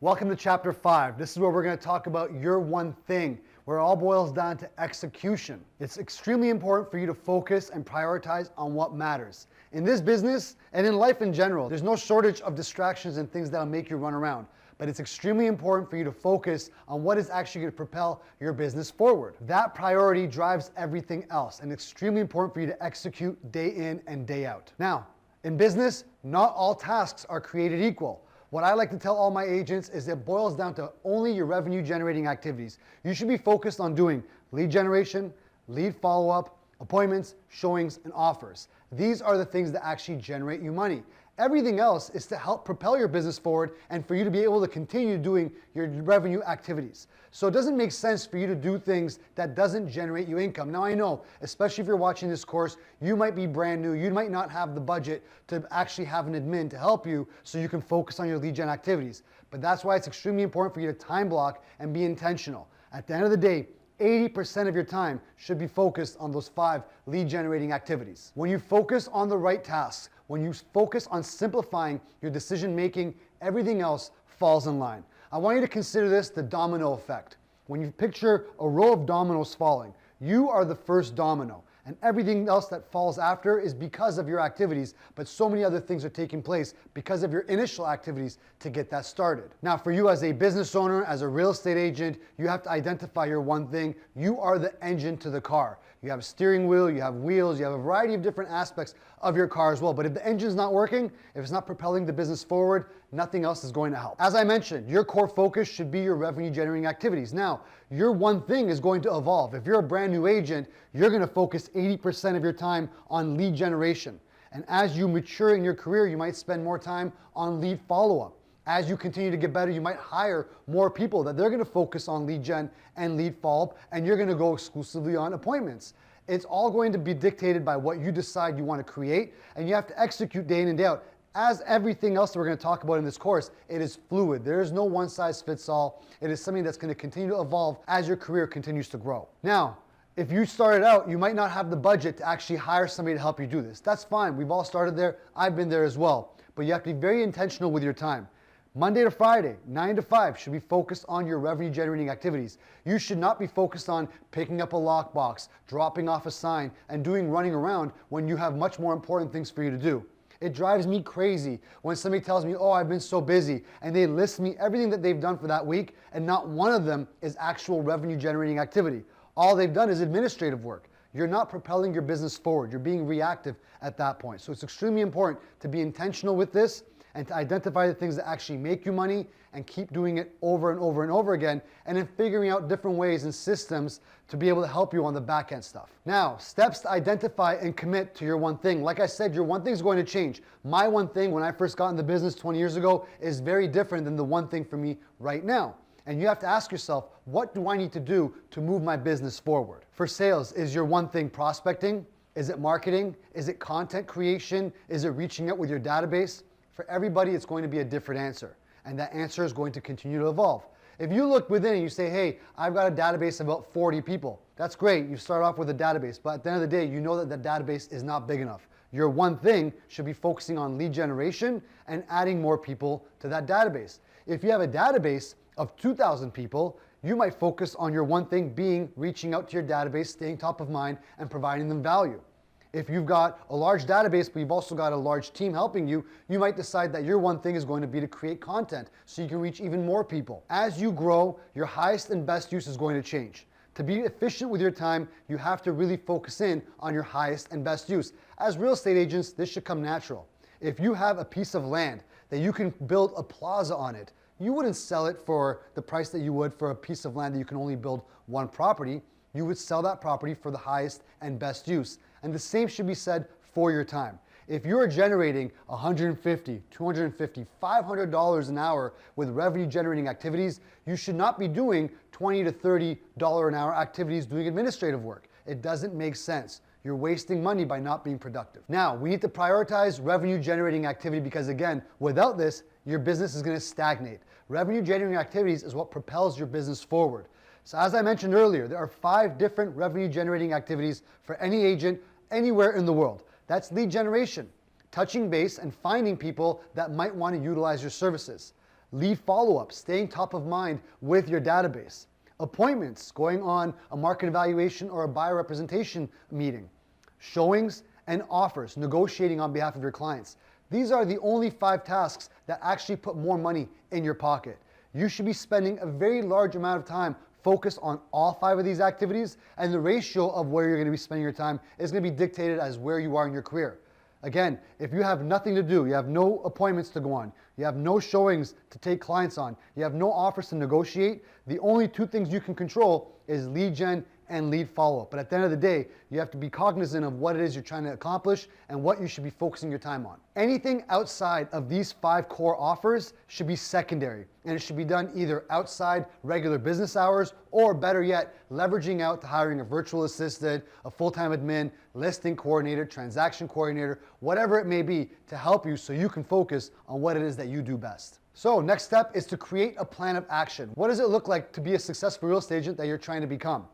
Welcome to Chapter 5. This is where we're going to talk about your one thing, where it all boils down to execution. It's extremely important for you to focus and prioritize on what matters. In this business and in life in general, there's no shortage of distractions and things that'll make you run around. But it's extremely important for you to focus on what is actually going to propel your business forward. That priority drives everything else, and extremely important for you to execute day in and day out. Now, in business, not all tasks are created equal. What I like to tell all my agents is it boils down to only your revenue generating activities. You should be focused on doing lead generation, lead follow-up, appointments, showings, and offers. These are the things that actually generate you money. Everything else is to help propel your business forward and for you to be able to continue doing your revenue activities. So it doesn't make sense for you to do things that doesn't generate you income. Now I know, especially if you're watching this course, you might be brand new. You might not have the budget to actually have an admin to help you so you can focus on your lead gen activities. But that's why it's extremely important for you to time block and be intentional. At the end of the day, 80% of your time should be focused on those 5 lead generating activities. When you focus on the right tasks, when you focus on simplifying your decision making, everything else falls in line. I want you to consider this the domino effect. When you picture a row of dominoes falling, you are the first domino, and everything else that falls after is because of your activities, but so many other things are taking place because of your initial activities to get that started. Now for you as a business owner, as a real estate agent, you have to identify your one thing. You are the engine to the car. You have a steering wheel, you have wheels, you have a variety of different aspects of your car as well. But if the engine's not working, if it's not propelling the business forward, nothing else is going to help. As I mentioned, your core focus should be your revenue generating activities. Now, your one thing is going to evolve. If you're a brand new agent, you're going to focus 80% of your time on lead generation. And as you mature in your career, you might spend more time on lead follow-up. As you continue to get better, you might hire more people that they're going to focus on lead gen and lead follow-up, and you're going to go exclusively on appointments. It's all going to be dictated by what you decide you want to create, and you have to execute day in and day out. As everything else that we're going to talk about in this course, it is fluid. There is no one size fits all. It is something that's going to continue to evolve as your career continues to grow. Now, if you started out, you might not have the budget to actually hire somebody to help you do this. That's fine. We've all started there. I've been there as well. But you have to be very intentional with your time. Monday to Friday, 9 to 5 should be focused on your revenue generating activities. You should not be focused on picking up a lockbox, dropping off a sign, and running around when you have much more important things for you to do. It drives me crazy when somebody tells me, oh, I've been so busy, and they list me everything that they've done for that week, and not one of them is actual revenue generating activity. All they've done is administrative work. You're not propelling your business forward. You're being reactive at that point. So it's extremely important to be intentional with this and to identify the things that actually make you money and keep doing it over and over and over again, and then figuring out different ways and systems to be able to help you on the back end stuff. Now, steps to identify and commit to your one thing. Like I said, your one thing is going to change. My one thing when I first got in the business 20 years ago is very different than the one thing for me right now. And you have to ask yourself, what do I need to do to move my business forward? For sales, is your one thing prospecting? Is it marketing? Is it content creation? Is it reaching out with your database? For everybody, it's going to be a different answer, and that answer is going to continue to evolve. If you look within and you say, hey, I've got a database of about 40 people, that's great. You start off with a database, but at the end of the day, you know that that database is not big enough. Your one thing should be focusing on lead generation and adding more people to that database. If you have a database of 2,000 people, you might focus on your one thing being reaching out to your database, staying top of mind, and providing them value. If you've got a large database, but you've also got a large team helping you, you might decide that your one thing is going to be to create content so you can reach even more people. As you grow, your highest and best use is going to change. To be efficient with your time, you have to really focus in on your highest and best use. As real estate agents, this should come natural. If you have a piece of land that you can build a plaza on it, you wouldn't sell it for the price that you would for a piece of land that you can only build one property. You would sell that property for the highest and best use. And the same should be said for your time. If you're generating $150, $250, $500 an hour with revenue generating activities, you should not be doing $20 to $30 an hour activities doing administrative work. It doesn't make sense. You're wasting money by not being productive. Now, we need to prioritize revenue generating activity because again, without this, your business is going to stagnate. Revenue generating activities is what propels your business forward. So as I mentioned earlier, there are 5 different revenue generating activities for any agent anywhere in the world. That's lead generation, touching base and finding people that might want to utilize your services. lead follow-up, staying top of mind with your database, appointments, going on a market evaluation or a buyer representation meeting, showings and offers, negotiating on behalf of your clients. These are the only 5 tasks that actually put more money in your pocket. You should be spending a very large amount of time focused on all 5 of these activities, and the ratio of where you're going to be spending your time is going to be dictated as where you are in your career. Again, if you have nothing to do, you have no appointments to go on, you have no showings to take clients on, you have no offers to negotiate, the only 2 things you can control is lead gen and lead follow-up. But at the end of the day, you have to be cognizant of what it is you're trying to accomplish and what you should be focusing your time on. Anything outside of these 5 core offers should be secondary, and it should be done either outside regular business hours, or better yet, leveraging out to hiring a virtual assistant, a full-time admin, listing coordinator, transaction coordinator, whatever it may be, to help you so you can focus on what it is that you do best. So next step is to create a plan of action. What does it look like to be a successful real estate agent that you're trying to become?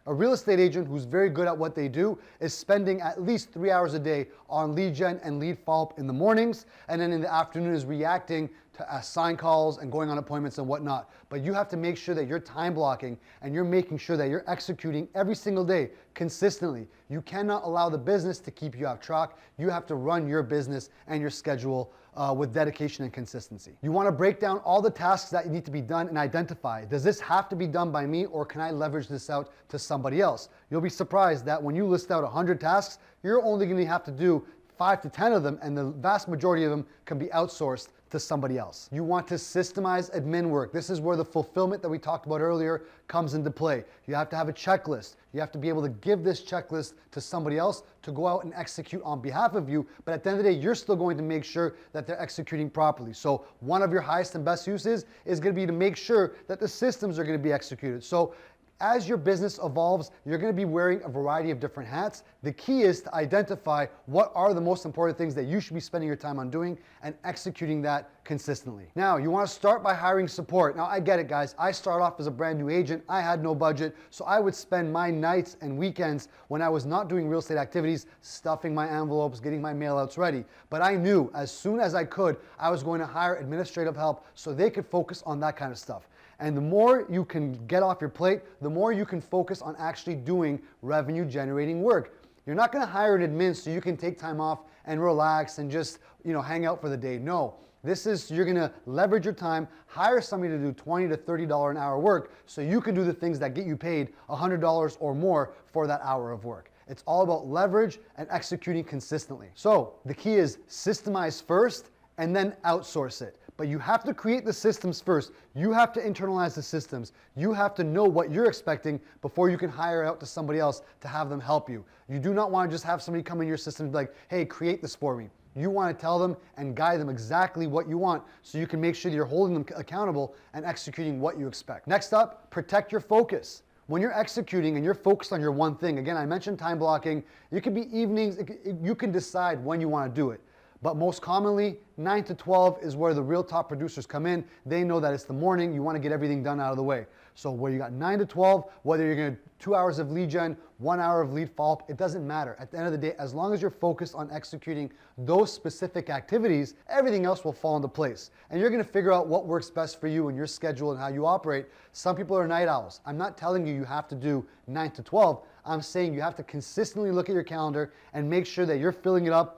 A real estate agent who's very good at what they do is spending at least 3 hours a day on lead gen and lead follow-up in the mornings, and then in the afternoon is reacting to sign calls and going on appointments and whatnot. But you have to make sure that you're time blocking and you're making sure that you're executing every single day consistently. You cannot allow the business to keep you off track. You have to run your business and your schedule with dedication and consistency. You want to break down all the tasks that need to be done and identify, does this have to be done by me, or can I leverage this out to somebody else? You'll be surprised that when you list out 100 tasks, you're only going to have to do 5 to 10 of them, and the vast majority of them can be outsourced to somebody else. You want to systemize admin work. This is where the fulfillment that we talked about earlier comes into play. You have to have a checklist. You have to be able to give this checklist to somebody else to go out and execute on behalf of you, but at the end of the day, you're still going to make sure that they're executing properly. So one of your highest and best uses is going to be to make sure that the systems are going to be executed. So as your business evolves, you're going to be wearing a variety of different hats. The key is to identify what are the most important things that you should be spending your time on doing and executing that consistently. Now, you want to start by hiring support. Now, I get it, guys. I started off as a brand new agent. I had no budget, so I would spend my nights and weekends when I was not doing real estate activities, stuffing my envelopes, getting my mailouts ready. But I knew as soon as I could, I was going to hire administrative help so they could focus on that kind of stuff. And the more you can get off your plate, the more you can focus on actually doing revenue generating work. You're not going to hire an admin so you can take time off and relax and just, hang out for the day. No, you're going to leverage your time, hire somebody to do $20 to $30 an hour work so you can do the things that get you paid $100 or more for that hour of work. It's all about leverage and executing consistently. So the key is systemize first and then outsource it. But you have to create the systems first. You have to internalize the systems. You have to know what you're expecting before you can hire out to somebody else to have them help you. You do not want to just have somebody come in your system and be like, hey, create this for me. You want to tell them and guide them exactly what you want so you can make sure that you're holding them accountable and executing what you expect. Next up, protect your focus. When you're executing and you're focused on your one thing, again, I mentioned time blocking. It could be evenings. You can decide when you want to do it. But most commonly, 9 to 12 is where the real top producers come in. They know that it's the morning. You want to get everything done out of the way. So where you got 9 to 12, whether you're going to 2 hours of lead gen, 1 hour of lead follow-up, it doesn't matter. At the end of the day, as long as you're focused on executing those specific activities, everything else will fall into place. And you're going to figure out what works best for you and your schedule and how you operate. Some people are night owls. I'm not telling you have to do 9 to 12. I'm saying you have to consistently look at your calendar and make sure that you're filling it up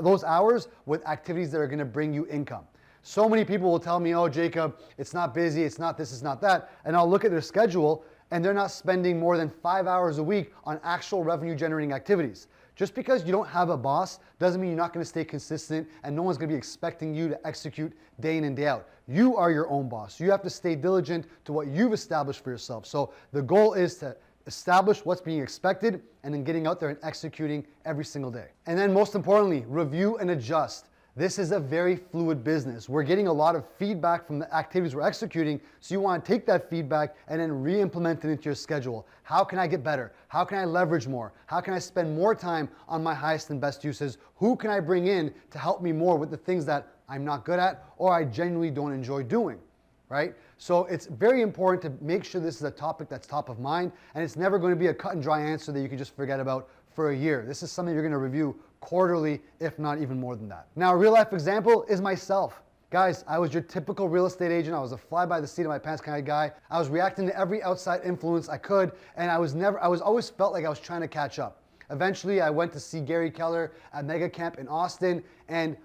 those hours with activities that are going to bring you income. So many people will tell me, oh, Jacob, it's not busy, it's not this, it's not that. And I'll look at their schedule and they're not spending more than 5 hours a week on actual revenue generating activities. Just because you don't have a boss doesn't mean you're not going to stay consistent and no one's going to be expecting you to execute day in and day out. You are your own boss. You have to stay diligent to what you've established for yourself. So the goal is to establish what's being expected and then getting out there and executing every single day. And then most importantly, review and adjust. This is a very fluid business. We're getting a lot of feedback from the activities we're executing, so you want to take that feedback and then re-implement it into your schedule. How can I get better? How can I leverage more? How can I spend more time on my highest and best uses? Who can I bring in to help me more with the things that I'm not good at or I genuinely don't enjoy doing? Right? So it's very important to make sure this is a topic that's top of mind, and it's never going to be a cut and dry answer that you can just forget about for a year. This is something you're going to review quarterly, if not even more than that. Now, a real life example is myself. Guys, I was your typical real estate agent. I was a fly by the seat of my pants kind of guy. I was reacting to every outside influence I could, and I was always felt like I was trying to catch up. Eventually, I went to see Gary Keller at Mega Camp in Austin, and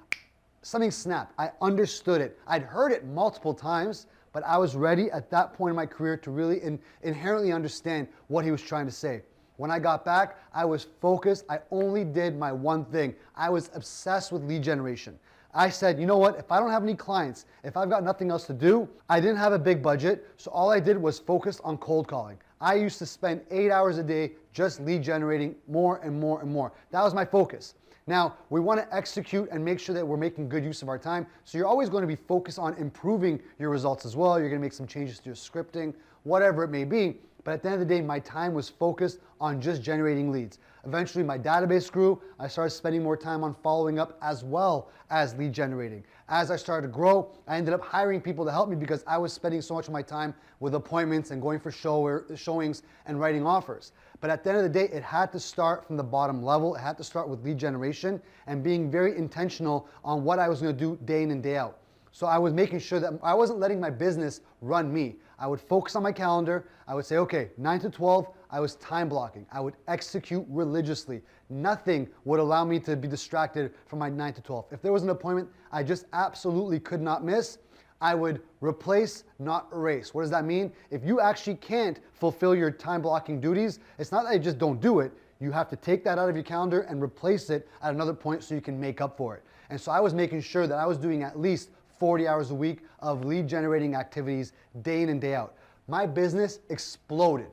something snapped. I understood it. I'd heard it multiple times, but I was ready at that point in my career to really inherently understand what he was trying to say. When I got back, I was focused. I only did my one thing. I was obsessed with lead generation. I said, you know what, if I don't have any clients, if I've got nothing else to do, I didn't have a big budget, so all I did was focus on cold calling. I used to spend 8 hours a day just lead generating more and more and more. That was my focus. Now, we want to execute and make sure that we're making good use of our time, so you're always going to be focused on improving your results as well. You're going to make some changes to your scripting, whatever it may be. But at the end of the day, my time was focused on just generating leads. Eventually, my database grew. I started spending more time on following up as well as lead generating. As I started to grow, I ended up hiring people to help me because I was spending so much of my time with appointments and going for showings and writing offers. But at the end of the day, it had to start from the bottom level. It had to start with lead generation and being very intentional on what I was going to do day in and day out. So I was making sure that I wasn't letting my business run me. I would focus on my calendar. I would say, okay, 9 to 12, I was time blocking. I would execute religiously. Nothing would allow me to be distracted from my 9 to 12. If there was an appointment I just absolutely could not miss, I would replace, not erase. What does that mean? If you actually can't fulfill your time blocking duties, it's not that you just don't do it. You have to take that out of your calendar and replace it at another point so you can make up for it. And so I was making sure that I was doing at least 40 hours a week of lead generating activities day in and day out. My business exploded.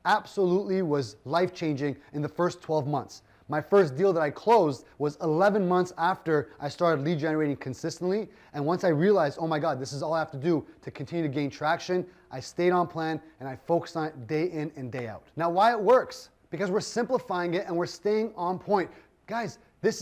Absolutely was life-changing in the first 12 months. My first deal that I closed was 11 months after I started lead generating consistently. And once I realized, oh my God, this is all I have to do to continue to gain traction, I stayed on plan and I focused on it day in and day out. Now, why it works? Because we're simplifying it and we're staying on point. Guys, this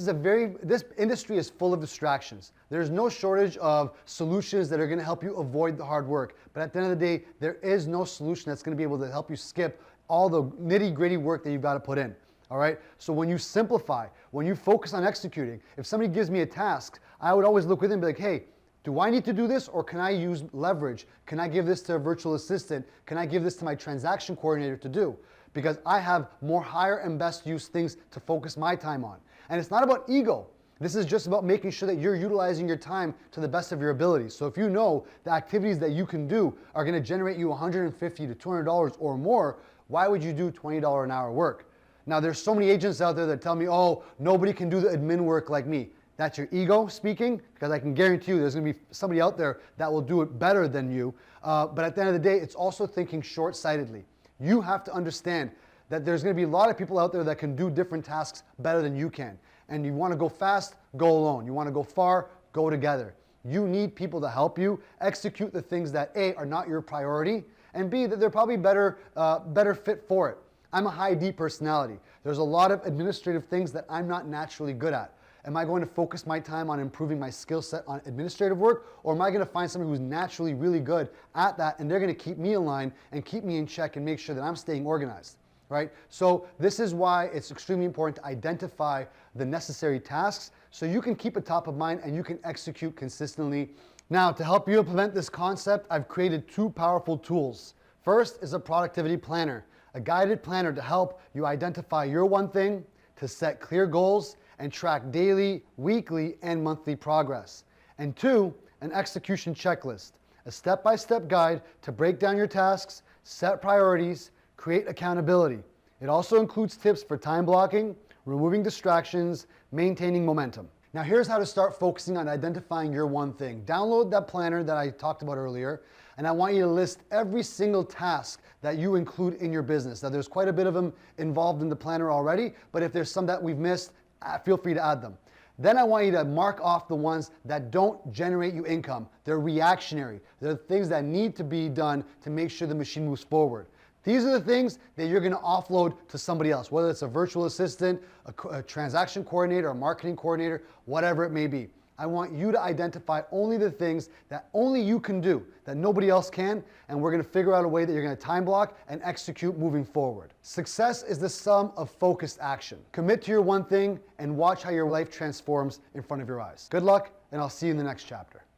industry is full of distractions. There's no shortage of solutions that are going to help you avoid the hard work. But at the end of the day, there is no solution that's going to be able to help you skip all the nitty-gritty work that you've got to put in. All right? So when you simplify, when you focus on executing, if somebody gives me a task, I would always look within and be like, hey, do I need to do this or can I use leverage? Can I give this to a virtual assistant? Can I give this to my transaction coordinator to do? Because I have more higher and best use things to focus my time on. And it's not about ego. This is just about making sure that you're utilizing your time to the best of your abilities. So if you know the activities that you can do are going to generate you $150 to $200 or more, why would you do $20 an hour work? Now, there's so many agents out there that tell me, oh, nobody can do the admin work like me. That's your ego speaking, because I can guarantee you there's going to be somebody out there that will do it better than you. But at the end of the day, it's also thinking short-sightedly. You have to understand that there's going to be a lot of people out there that can do different tasks better than you can. And you want to go fast, go alone. You want to go far, go together. You need people to help you execute the things that A, are not your priority, and B, that they're probably better fit for it. I'm a high D personality. There's a lot of administrative things that I'm not naturally good at. Am I going to focus my time on improving my skill set on administrative work, or am I going to find somebody who's naturally really good at that and they're going to keep me in line and keep me in check and make sure that I'm staying organized? Right? So this is why it's extremely important to identify the necessary tasks so you can keep it top of mind and you can execute consistently. Now, to help you implement this concept, I've created 2 powerful tools. First is a productivity planner, a guided planner to help you identify your one thing, to set clear goals, and track daily, weekly, and monthly progress. And 2, an execution checklist, a step-by-step guide to break down your tasks, set priorities, create accountability. It also includes tips for time blocking, removing distractions, maintaining momentum. Now here's how to start focusing on identifying your one thing. Download that planner that I talked about earlier, and I want you to list every single task that you include in your business. Now there's quite a bit of them involved in the planner already, but if there's some that we've missed, feel free to add them. Then I want you to mark off the ones that don't generate you income. They're reactionary. They're the things that need to be done to make sure the machine moves forward. These are the things that you're going to offload to somebody else, whether it's a virtual assistant, a transaction coordinator, a marketing coordinator, whatever it may be. I want you to identify only the things that only you can do, that nobody else can, and we're going to figure out a way that you're going to time block and execute moving forward. Success is the sum of focused action. Commit to your one thing and watch how your life transforms in front of your eyes. Good luck, and I'll see you in the next chapter.